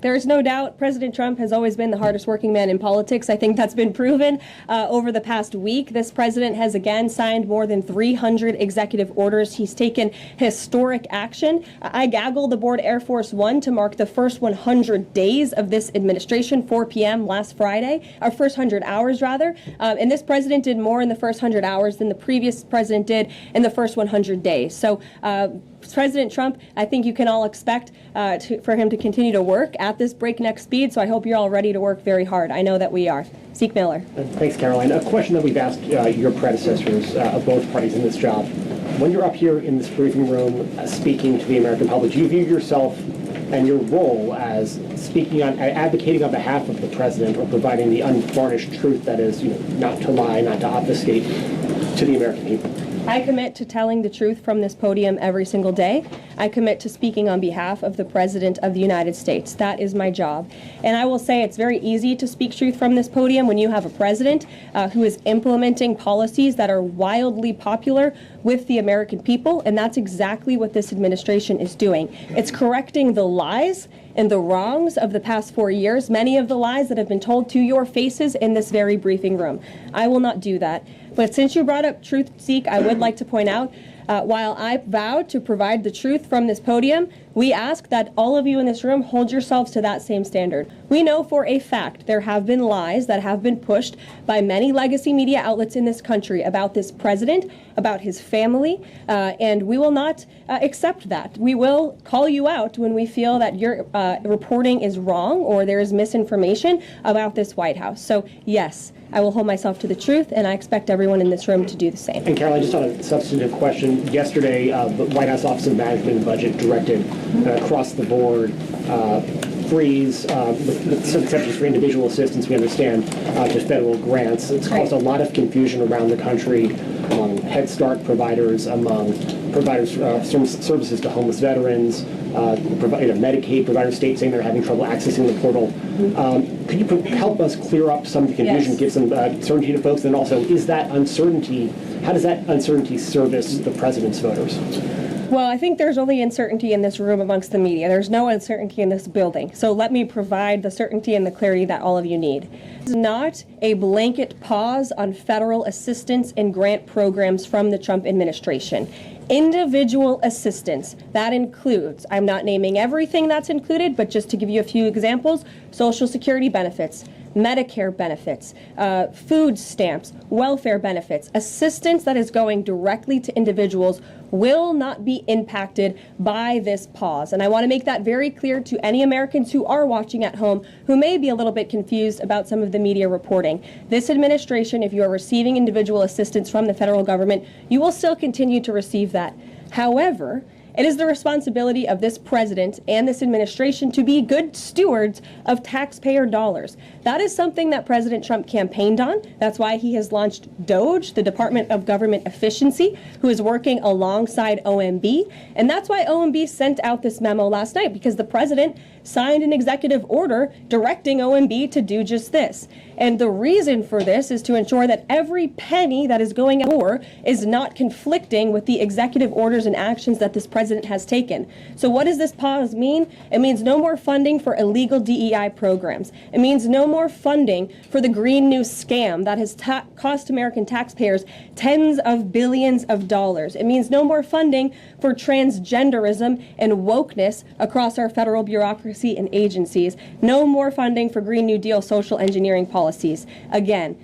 There's no doubt President Trump has always been the hardest working man in politics. I think that's been proven over the past week. This president has again signed more than 300 executive orders. He's taken historic action. I gaggled aboard Air Force One to mark the first 100 days of this administration, 4 p.m. last Friday, or first 100 hours rather. And this president did more in the first 100 hours than the previous president did in the first 100 days. So President Trump, I think you can all expect for him to continue to work at this breakneck speed, so I hope you're all ready to work very hard. I know that we are. Zeke Miller. Thanks, Karoline. A question that we've asked your predecessors of both parties in this job. When you're up here in this briefing room speaking to the American public, do you view yourself and your role as advocating on behalf of the president or providing the unvarnished truth that is, not to lie, not to obfuscate to the American people? I commit to telling the truth from this podium every single day. I commit to speaking on behalf of the President of the United States. That is my job. And I will say it's very easy to speak truth from this podium when you have a president who is implementing policies that are wildly popular with the American people, and that's exactly what this administration is doing. It's correcting the lies and the wrongs of the past 4 years, many of the lies that have been told to your faces in this very briefing room. I will not do that. But since you brought up truth, Zeke, I would like to point out, while I vowed to provide the truth from this podium, we ask that all of you in this room hold yourselves to that same standard. We know for a fact there have been lies that have been pushed by many legacy media outlets in this country about this president, about his family, and we will not accept that. We will call you out when we feel that your reporting is wrong or there is misinformation about this White House. So yes, I will hold myself to the truth, and I expect everyone in this room to do the same. And Karoline, just on a substantive question, yesterday the White House Office of Management and Budget directed across the board freeze, with some exceptions for individual assistance, we understand, to federal grants. It's caused a lot of confusion around the country among Head Start providers, among providers services to homeless veterans, Medicaid providers, states saying they're having trouble accessing the portal. Could you help us clear up some of the confusion, yes, give some certainty to folks, and also is that uncertainty, how does that uncertainty service the president's voters? Well, I think there's only uncertainty in this room amongst the media. There's no uncertainty in this building. So let me provide the certainty and the clarity that all of you need. This is not a blanket pause on federal assistance and grant programs from the Trump administration. Individual assistance, that includes, I'm not naming everything that's included, but just to give you a few examples, Social Security benefits, Medicare benefits, food stamps, welfare benefits, assistance that is going directly to individuals will not be impacted by this pause. And I want to make that very clear to any Americans who are watching at home who may be a little bit confused about some of the media reporting. This administration, if you are receiving individual assistance from the federal government, you will still continue to receive that. However, it is the responsibility of this president and this administration to be good stewards of taxpayer dollars. That is something that President Trump campaigned on. That's why he has launched DOGE, the Department of Government Efficiency, who is working alongside OMB. And that's why OMB sent out this memo last night, because the president signed an executive order directing OMB to do just this. And the reason for this is to ensure that every penny that is going out is not conflicting with the executive orders and actions that this president has taken. So what does this pause mean? It means no more funding for illegal DEI programs. It means no more funding for the Green New scam that has cost American taxpayers tens of billions of dollars. It means no more funding for transgenderism and wokeness across our federal bureaucracy and agencies. No more funding for Green New Deal social engineering policies. Again,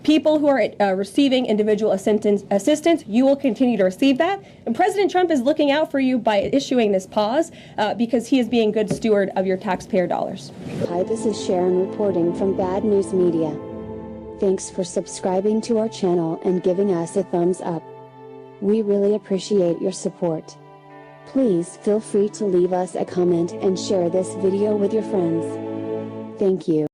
people who are receiving individual assistance, you will continue to receive that. And President Trump is looking out for you by issuing this pause because he is being good steward of your taxpayer dollars. Hi, this is Sharon reporting from Bad News Media. Thanks for subscribing to our channel and giving us a thumbs up. We really appreciate your support. Please feel free to leave us a comment and share this video with your friends. Thank you.